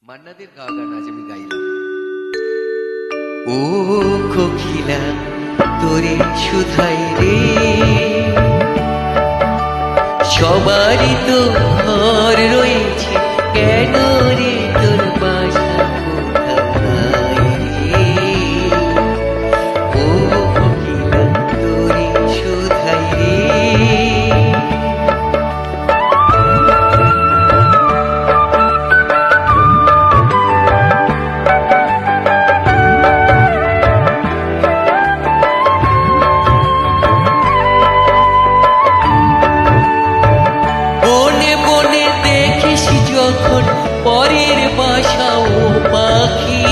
মান্নাদের গাওয়া গান আজ আমি গাইলাম। ও কোকিলা তোরে শুধাই রে, সবারই তো ঘর রয়েছে, কেন রে তোর বাসা কোথায় রে? ও কোকিলা তোরে শুধাই রে। যখন পরের বাসা ও পাখি,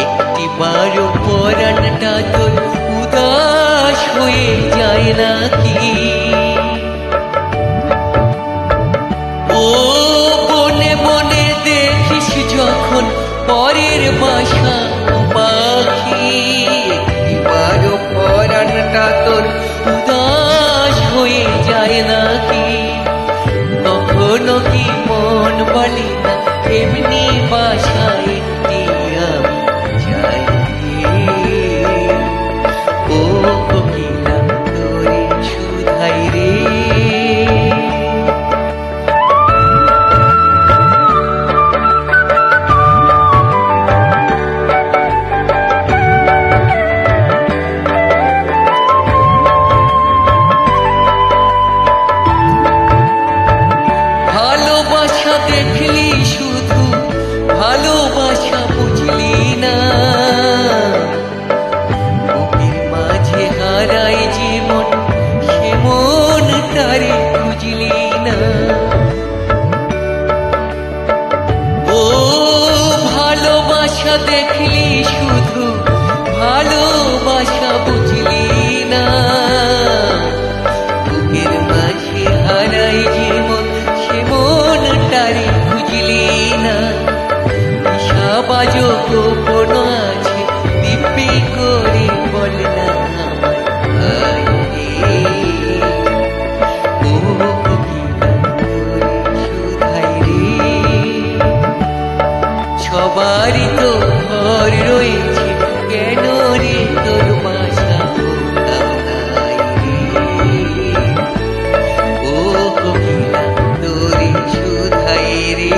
একটি বারো পরাণটা তোর উদাস হয়ে যায় নাকি? ও বনে বনে দেখিস যখন পরের বাসা ও পাখি, একটি বারো পরাণটা তোর উদাস হয়ে যায় নাকি? কখনো কি মন বলে না এমনি বাসায় একটি আমি যাই রে? ও কোকিলা তোরে শুধাই রে। ভালোবাসা দেখলি শুধু, ভালোবাসা বুঝলি না, বুকের মাঝে হারায় জীবন সে মন তারে খুঁজলি না। ও ভালোবাসা দেখলি শুধু, ভালোবাসা বুঝলি না, বুকের মাঝে হারায় জীবন সে মন তারে খুঁজলি না। বাজো গোপন আছে দিব্যি করে বল না আমায় রে। ও কোকিলা তোরে শুধাই রে, সবারই তো ঘর রয়েছে, কেন রে তোর বাসা কোথায় রে? ও কোকিলা তোরে শুধাই রে।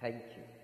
Thank you.